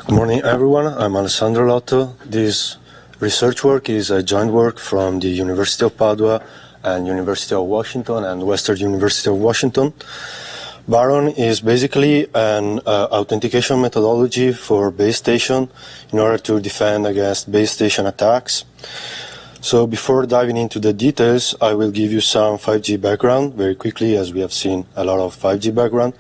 Good morning, everyone. I'm Alessandro Lotto. This research work is a joint work from the University of Padua and University of Washington and Western University of Washington. Baron is basically an authentication methodology for base station in order to defend against base station attacks. So before diving into the details, I will give you some 5G background very quickly, as we have seen a lot of 5G background.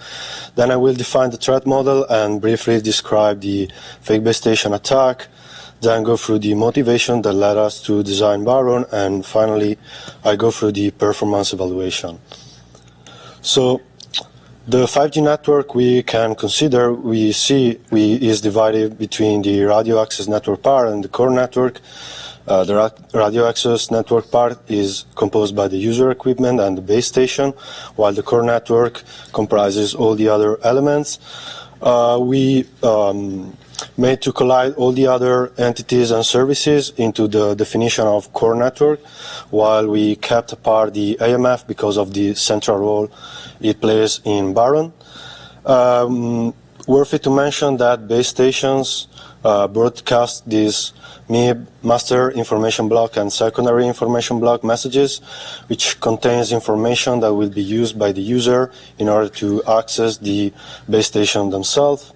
Then I will define the threat model and briefly describe the fake base station attack, then go through the motivation that led us to design Baron, and finally I go through the performance evaluation. So the 5G network we can consider, we see is divided between the radio access network part and the core network. The radio access network part is composed by the user equipment and the base station, while the core network comprises all the other elements. We made to collide all the other entities and services into the definition of core network, while we kept apart the AMF because of the central role it plays in Baron. Worth it to mention that base stations broadcast these MIB, master information block, and secondary information block messages, which contains information that will be used by the user in order to access the base station themselves.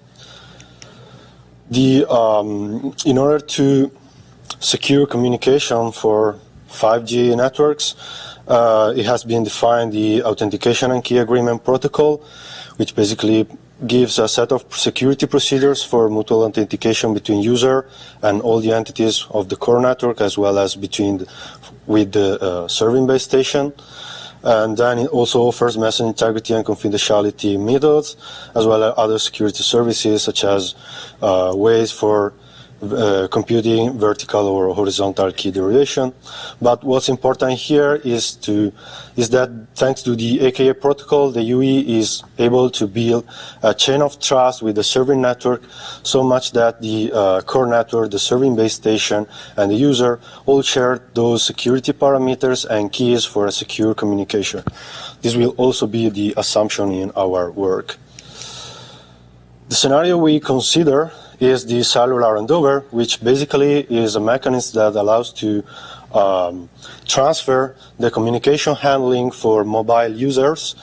In order to secure communication for 5G networks, it has been defined the Authentication and Key Agreement Protocol, which basically gives a set of security procedures for mutual authentication between user and all the entities of the core network, as well as with the serving base station. And then it also offers message integrity and confidentiality methods, as well as other security services, such as ways for computing vertical or horizontal key derivation. But what's important here is that thanks to the AKA protocol, the UE is able to build a chain of trust with the serving network, so much that the core network, the serving base station, and the user all share those security parameters and keys for a secure communication. This will also be the assumption in our work. The scenario we consider is the cellular handover, which basically is a mechanism that allows to transfer the communication handling for mobile users,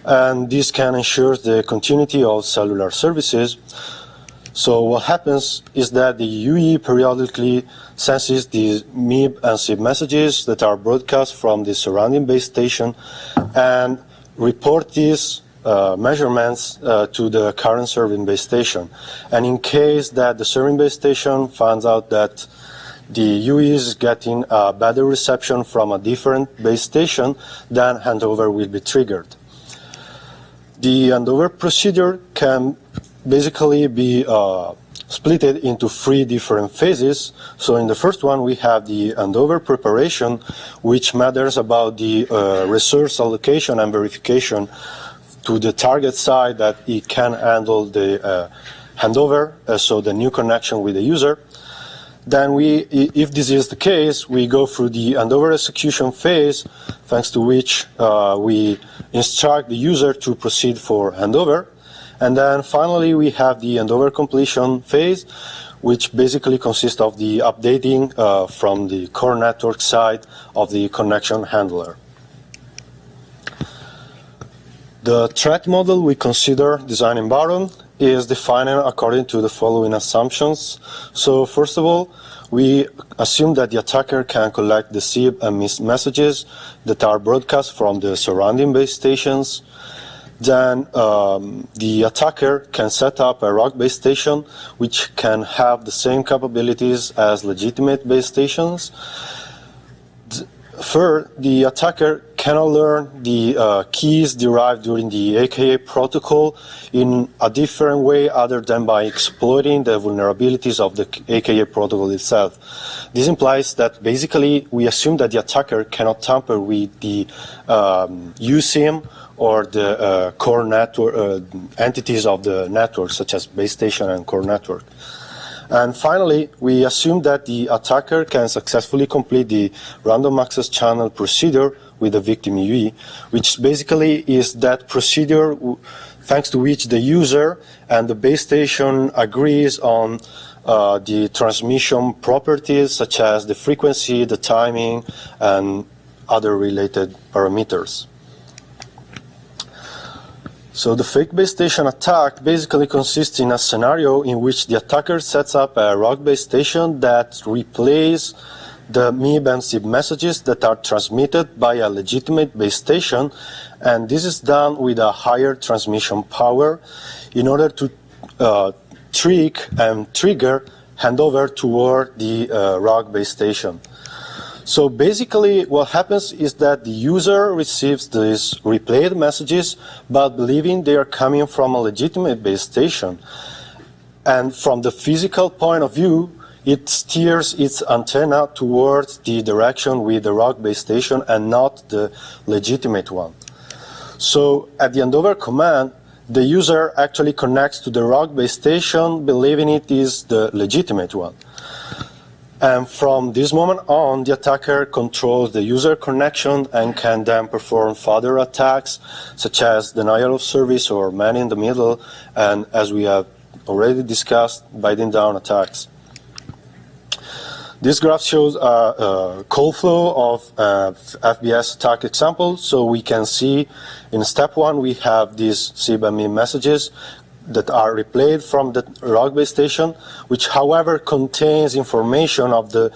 and this can ensure the continuity of cellular services. So what happens is that the UE periodically senses the MIB and SIB messages that are broadcast from the surrounding base station and report these measurements to the current serving base station. And in case that the serving base station finds out that the UE is getting a better reception from a different base station, then handover will be triggered. The handover procedure can basically be split into three different phases. So in the first one, we have the handover preparation, which matters about the resource allocation and verification to the target side that it can handle the handover, so the new connection with the user. Then if this is the case, we go through the handover execution phase, thanks to which we instruct the user to proceed for handover. And then finally, we have the handover completion phase, which basically consists of the updating from the core network side of the connection handler. The threat model we consider designing Baron is defined according to the following assumptions. So first of all, we assume that the attacker can collect the SIB and MIB messages that are broadcast from the surrounding base stations. Then the attacker can set up a rogue base station which can have the same capabilities as legitimate base stations. Third, the attacker cannot learn the keys derived during the AKA protocol in a different way other than by exploiting the vulnerabilities of the AKA protocol itself. This implies that basically we assume that the attacker cannot tamper with the USIM or the core network entities of the network, such as base station and core network. And finally, we assume that the attacker can successfully complete the random access channel procedure with the victim UE, which basically is that procedure thanks to which the user and the base station agrees on the transmission properties such as the frequency, the timing, and other related parameters. So the fake base station attack basically consists in a scenario in which the attacker sets up a rogue base station that replays the MIB and SIB messages that are transmitted by a legitimate base station, and this is done with a higher transmission power in order to trick and trigger handover toward the rogue base station. So basically what happens is that the user receives these replayed messages but believing they are coming from a legitimate base station. And from the physical point of view, it steers its antenna towards the direction with the rogue base station and not the legitimate one. So at the handover command, the user actually connects to the rogue base station believing it is the legitimate one. And from this moment on, the attacker controls the user connection and can then perform further attacks such as denial of service or man in the middle, and as we have already discussed, biting down attacks. This graph shows a call flow of FBS attack example. So we can see in step 1 we have these SIB and MIB messages that are replayed from the rogue base station, which however contains information of the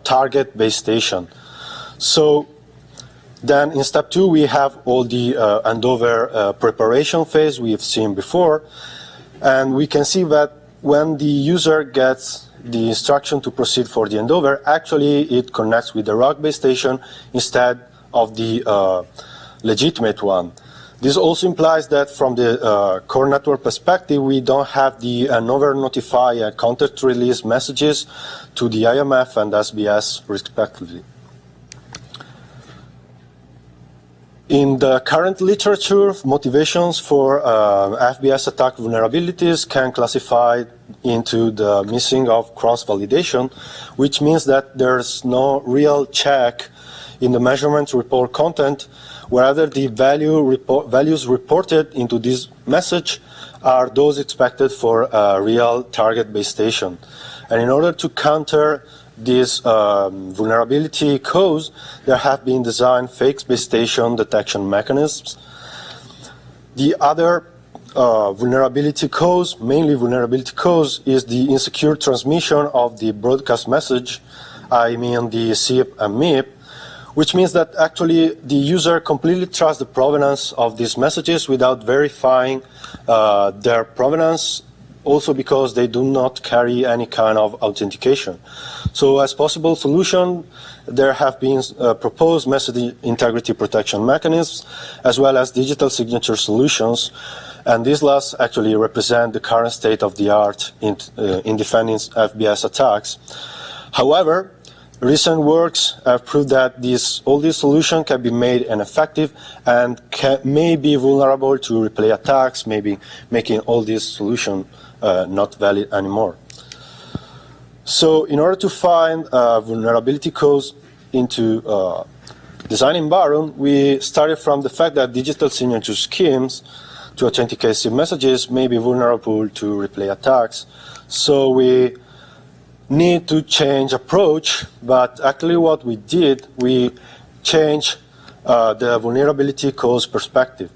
target base station. So then in step 2 we have all the handover preparation phase we've seen before, and we can see that when the user gets the instruction to proceed for the handover, actually it connects with the rogue base station instead of the legitimate one. This also implies that from the core network perspective, we don't have the handover notify and context release messages to the IMF and SBS respectively. In the current literature, motivations for FBS attack vulnerabilities can classify into the missing of cross-validation, which means that there's no real check in the measurement report content whether the values reported into this message are those expected for a real target base station. And in order to counter this vulnerability cause, there have been designed fake base station detection mechanisms. The other vulnerability cause, mainly vulnerability cause, is the insecure transmission of the broadcast message, I mean the SIP and MIP, which means that actually the user completely trusts the provenance of these messages without verifying their provenance, also because they do not carry any kind of authentication. So as possible solution, there have been proposed message integrity protection mechanisms as well as digital signature solutions, and these last actually represent the current state of the art in defending FBS attacks. However, recent works have proved that all these solutions can be made ineffective and may be vulnerable to replay attacks, maybe making all these solutions not valid anymore. So in order to find vulnerability codes into design environment, we started from the fact that digital signature schemes to authenticate SIP messages may be vulnerable to replay attacks. So we need to change approach, but actually what we did, we changed the vulnerability cause perspective.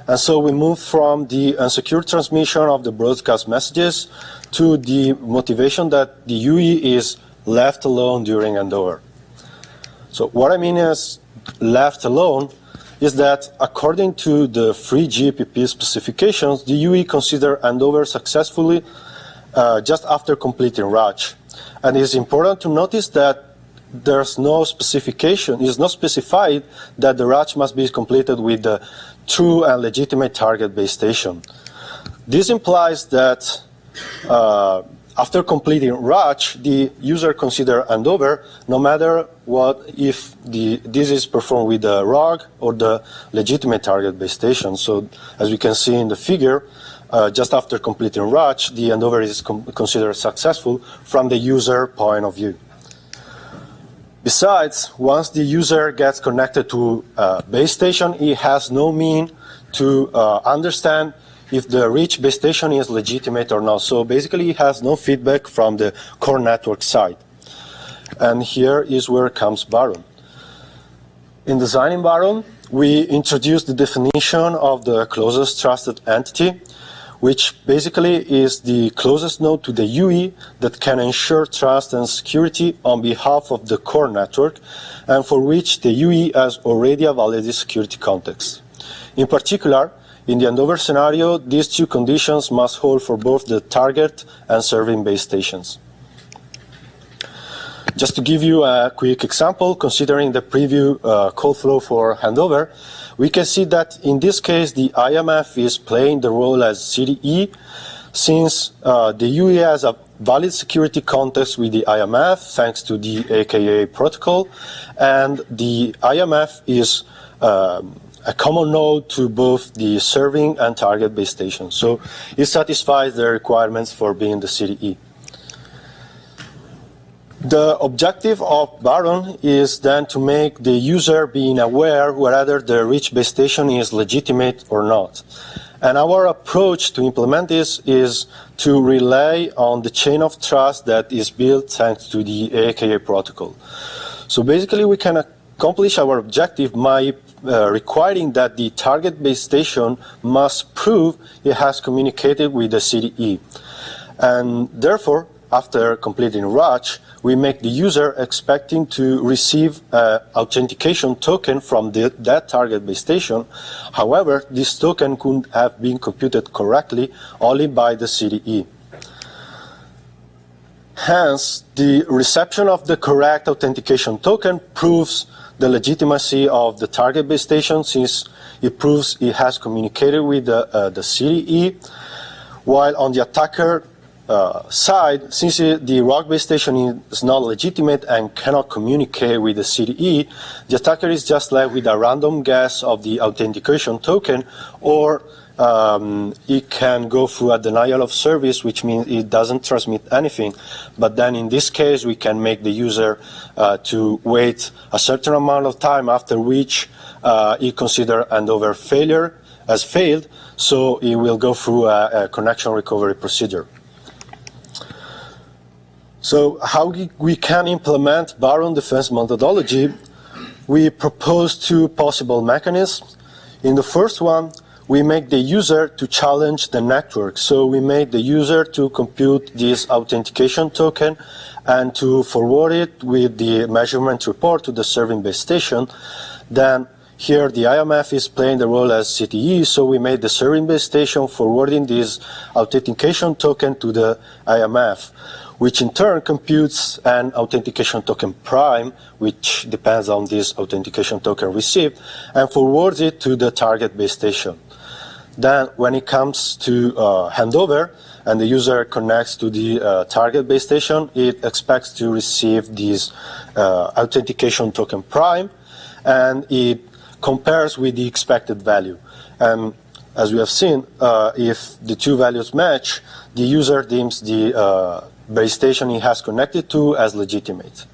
And so we moved from the unsecure transmission of the broadcast messages to the motivation that the UE is left alone during handover. So what I mean is left alone is that according to the free GPP specifications, the UE consider handover successfully just after completing RACH. And it's important to notice that there's no specification, it is not specified that the RACH must be completed with the true and legitimate target base station. This implies that after completing RACH, the user consider handover no matter what, if this is performed with the ROG or the legitimate target base station. So as we can see in the figure, just after completing RACH, the handover is considered successful from the user point of view. Besides, once the user gets connected to a base station, he has no mean to understand if the reach base station is legitimate or not. So basically it has no feedback from the core network side. And here is where comes Baron. In designing Baron, we introduced the definition of the closest trusted entity, which basically is the closest node to the UE that can ensure trust and security on behalf of the core network, and for which the UE has already a valid security context. In particular, in the handover scenario, these two conditions must hold for both the target and serving base stations. Just to give you a quick example, considering the preview call flow for handover, we can see that in this case the IMF is playing the role as CDE, since the UE has a valid security context with the IMF thanks to the AKA protocol, and the IMF is a common node to both the serving and target base stations. So it satisfies the requirements for being the CDE. The objective of Baron is then to make the user being aware whether the reach base station is legitimate or not. And our approach to implement this is to rely on the chain of trust that is built thanks to the AKA protocol. So basically we can accomplish our objective by requiring that the target base station must prove it has communicated with the CDE. And therefore, after completing RACH, we make the user expecting to receive an authentication token from that target base station. However, this token could have been computed correctly only by the CDE. Hence, the reception of the correct authentication token proves the legitimacy of the target base station, since it proves it has communicated with the CDE, while on the attacker side, since the ROC base station is not legitimate and cannot communicate with the CDE, the attacker is just left with a random guess of the authentication token, or it can go through a denial of service, which means it doesn't transmit anything. But then in this case, we can make the user to wait a certain amount of time, after which it considers handover failure as failed, so it will go through a connection recovery procedure. So how we can implement Baron defense methodology? We propose two possible mechanisms. In the first one, we make the user to challenge the network. So we make the user to compute this authentication token and to forward it with the measurement report to the serving base station. Then here the IMF is playing the role as CTE, so we made the serving base station forwarding this authentication token to the IMF, which in turn computes an authentication token prime, which depends on this authentication token received, and forwards it to the target base station. Then when it comes to handover and the user connects to the target base station, it expects to receive this authentication token prime, and it compares with the expected value. And as we have seen, if the two values match, the user deems the base station it has connected to as legitimate.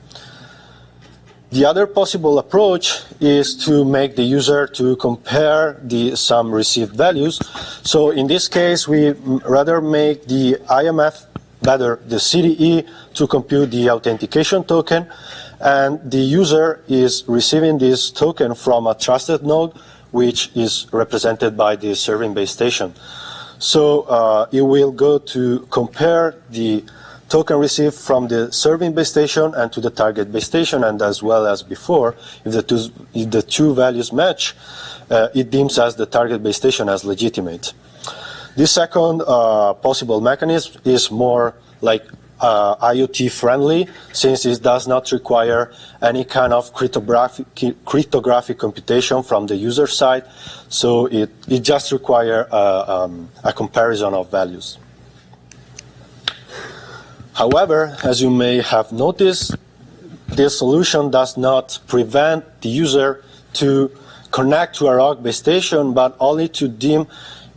The other possible approach is to make the user to compare some received values. So in this case, we rather make the IMF, rather the CDE, to compute the authentication token, and the user is receiving this token from a trusted node, which is represented by the serving base station. So it will go to compare the token received from the serving base station and to the target base station, and as well as before, if the two values match, it deems as the target base station as legitimate. This second possible mechanism is more like IoT friendly, since it does not require any kind of cryptographic computation from the user side, so it just requires a comparison of values. However, as you may have noticed, this solution does not prevent the user to connect to a ROC base station, but only to deem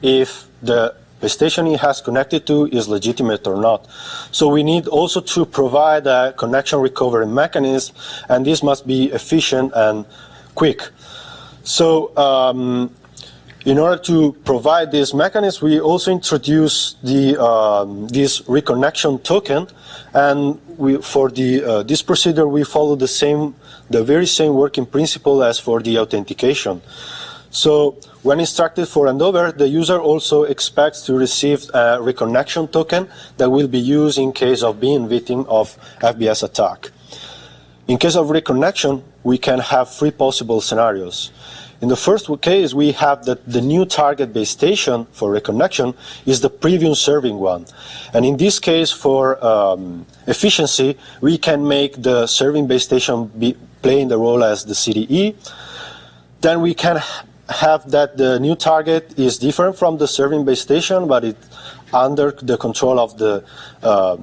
if the base station it has connected to is legitimate or not. So we need also to provide a connection recovery mechanism, and this must be efficient and quick. So In order to provide this mechanism, we also introduce this reconnection token, and for this procedure we follow the very same working principle as for the authentication. So when instructed for handover, the user also expects to receive a reconnection token that will be used in case of being victim of FBS attack. In case of reconnection, we can have three possible scenarios. In the first case, we have that the new target base station for reconnection is the previous serving one. And in this case, for efficiency, we can make the serving base station playing the role as the CDE. Then we can have that the new target is different from the serving base station, but it's under the control of the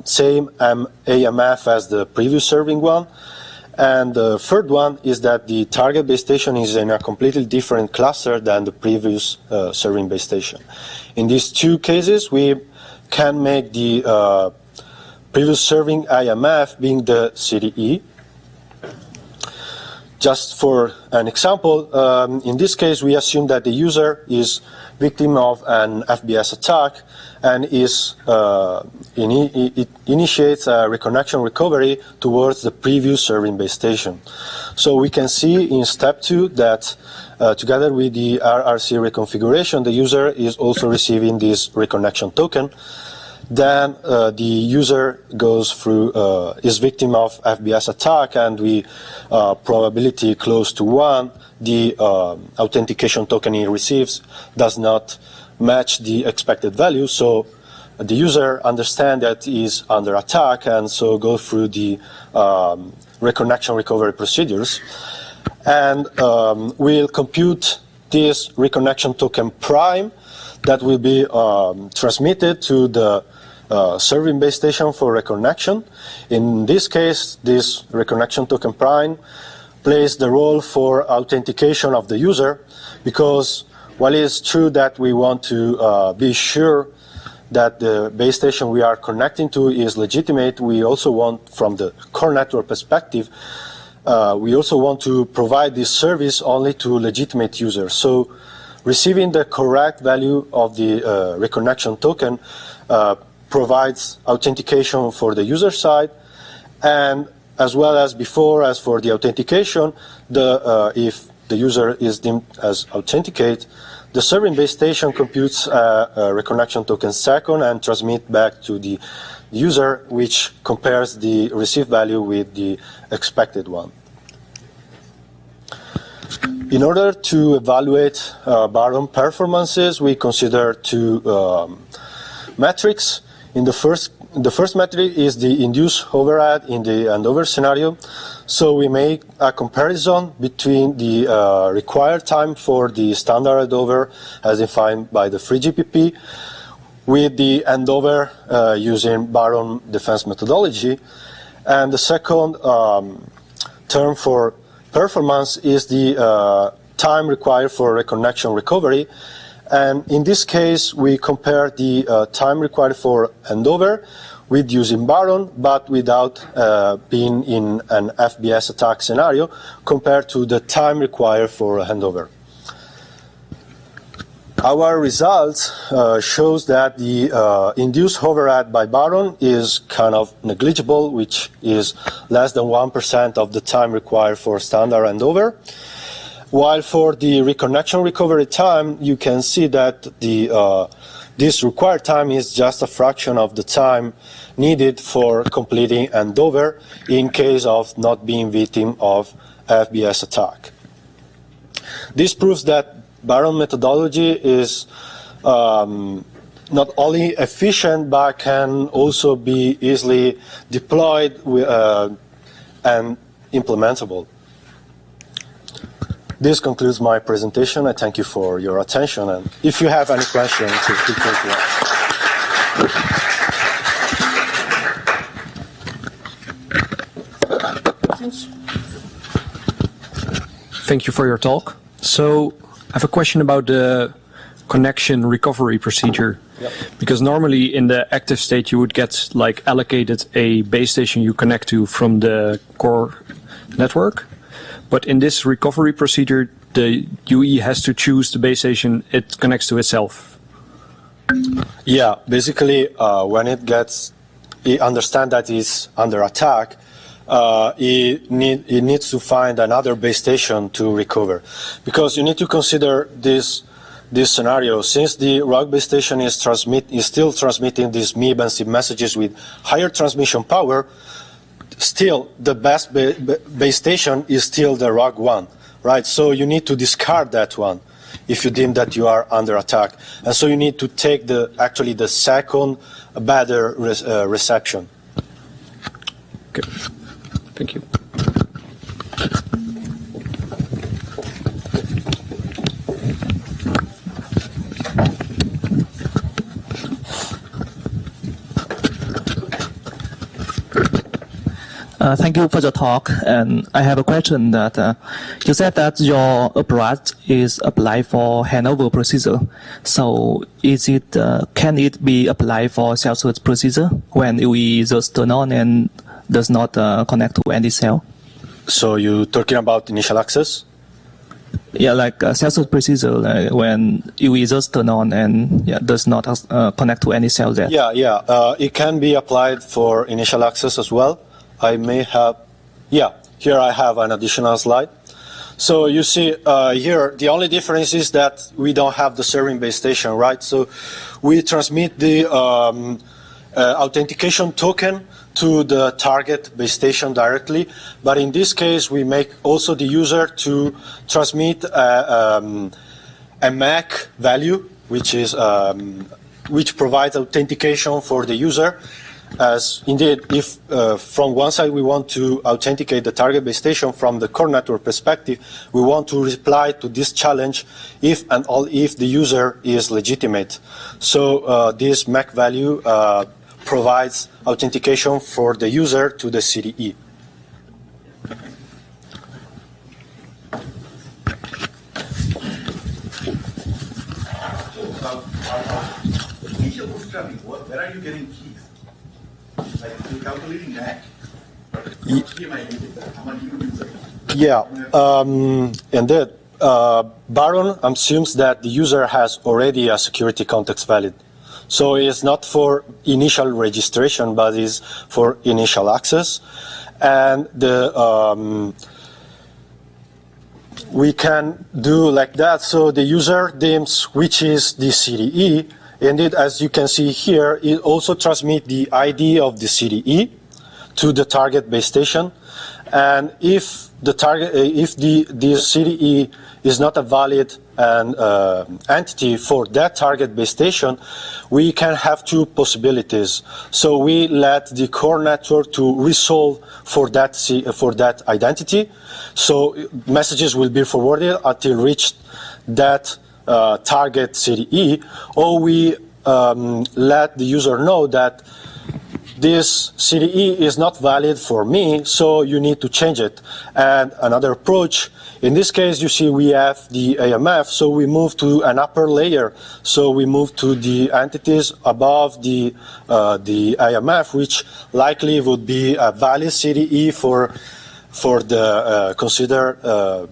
same AMF as the previous serving one. And the third one is that the target base station is in a completely different cluster than the previous serving base station. In these two cases, we can make the previous serving IMF being the CDE. Just for an example, in this case, we assume that the user is victim of an FBS attack and it initiates a reconnection recovery towards the previous serving base station. So we can see in step 2 that together with the RRC reconfiguration, the user is also receiving this reconnection token. Then the user goes through, is victim of FBS attack, and we probability close to 1, the authentication token he receives does not match the expected value, so the user understands that he is under attack and so go through the reconnection recovery procedures, and we'll compute this reconnection token prime that will be transmitted to the serving base station for reconnection. In this case, this reconnection token prime plays the role for authentication of the user, because while it is true that we want to be sure that the base station we are connecting to is legitimate, we also want, from the core network perspective, we also want to provide this service only to legitimate users. So receiving the correct value of the reconnection token provides authentication for the user side, and as well as before, as for the authentication, if the user is deemed as authenticate, the serving base station computes a reconnection token second and transmits back to the user, which compares the received value with the expected one. In order to evaluate Baron performances, we consider two metrics. In the first metric is the induced overhead in the handover scenario. So we make a comparison between the required time for the standard handover as defined by the FreeGPP with the handover using Baron defense methodology. And the second term for performance is the time required for reconnection recovery. And in this case, we compare the time required for handover with using Baron, but without being in an FBS attack scenario, compared to the time required for handover. Our results shows that the induced overhead by Baron is kind of negligible, which is less than 1% of the time required for standard handover. While for the reconnection recovery time, you can see that this required time is just a fraction of the time needed for completing handover in case of not being victim of FBS attack. This proves that Baron methodology is not only efficient but can also be easily deployed and implementable. This concludes my presentation. I thank you for your attention, and if you have any questions, feel free to ask. Thank you for your talk. So I have a question about the connection recovery procedure. Yep. Because normally in the active state you would get like allocated a base station you connect to from the core network. But in this recovery procedure, the UE has to choose the base station it connects to itself. Yeah, basically, when it understands that it's under attack, it needs to find another base station to recover, because you need to consider this scenario. Since the rogue base station is still transmitting these MIB and SIB messages with higher transmission power, still the best base station is still the rogue one, right? So you need to discard that one if you deem that you are under attack, and so you need to take the second better reception. Okay, thank you. Thank you for the talk. And I have a question that you said that your approach is applied for handover procedure. So can it be applied for cell switch procedure when we just turn on and does not connect to any cell? So you're talking about initial access? Yeah, like cell switch procedure when we just turn on and does not connect to any cell there. Yeah. It can be applied for initial access as well. I may have, here I have an additional slide. So you see here, the only difference is that we don't have the serving base station, right? So we transmit the authentication token to the target base station directly, but in this case we make also the user to transmit a MAC value, which provides authentication for the user. As indeed, if from one side we want to authenticate the target base station, from the core network perspective, we want to reply to this challenge if and only if the user is legitimate. So this MAC value provides authentication for the user to the CDE. Initial bootstrapping, where are you getting keys? Like you're calculating that? Yeah, indeed. Baron assumes that the user has already a security context valid. So it's not for initial registration, but it's for initial access. And we can do like that. So the user deems which is the CDE. Indeed, as you can see here, it also transmits the ID of the CDE to the target base station. And if the CDE is not a valid entity for that target base station, we can have two possibilities. So we let the core network to resolve for that identity. So messages will be forwarded until reach that target CDE, or we let the user know that this CDE is not valid for me, so you need to change it. And another approach, in this case, you see we have the AMF, so we move to an upper layer. So we move to the entities above the AMF, which likely would be a valid CDE for the considered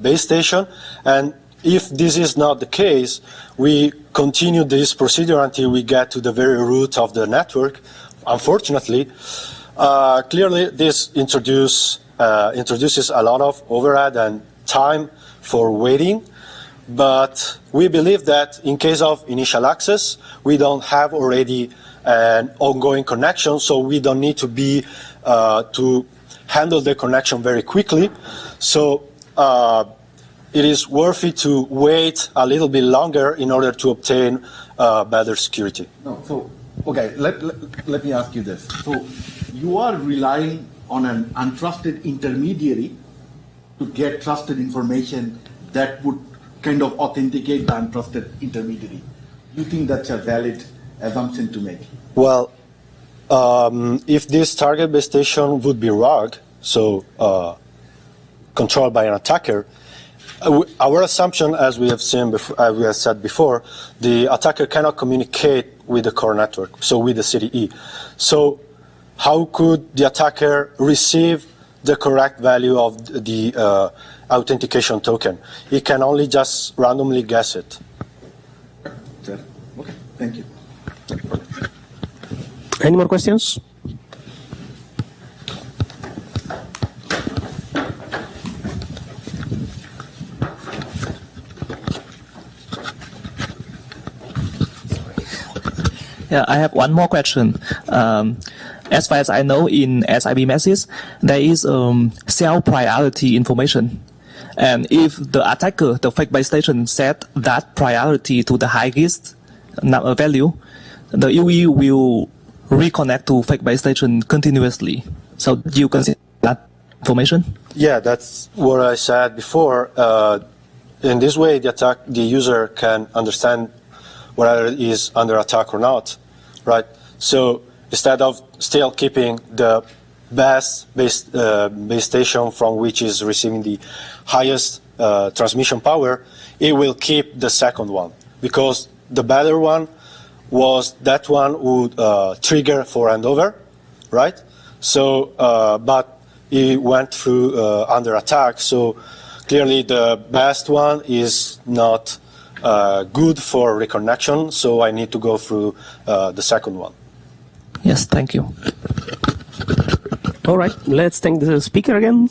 base station. And if this is not the case, we continue this procedure until we get to the very root of the network. Unfortunately, clearly this introduces a lot of overhead and time for waiting, but we believe that in case of initial access, we don't have already an ongoing connection, so we don't need to be to handle the connection very quickly. So it is worth it to wait a little bit longer in order to obtain better security. No, so okay, let me ask you this. So you are relying on an untrusted intermediary to get trusted information that would kind of authenticate the untrusted intermediary. Do you think that's a valid assumption to make? Well, if this target base station would be rogue, so controlled by an attacker, our assumption, as we have seen before, we have said before, the attacker cannot communicate with the core network, so with the CDE. So how could the attacker receive the correct value of the authentication token. It can only just randomly guess it. Okay, thank you. Any more questions? Yeah, I have one more question. As far as I know, in SIB message, there is cell priority information. And if the attacker, the fake base station, set that priority to the highest value, the UE will reconnect to fake base station continuously. So do you consider that information? Yeah, that's what I said before. In this way, the user can understand whether it is under attack or not, right? So instead of still keeping the best base station from which is receiving the highest transmission power, it will keep the second one, because the better one was that one would trigger for handover, right? So, but it went through under attack, so clearly the best one is not good for reconnection, so I need to go through the second one. Yes, thank you. All right, let's thank the speaker again.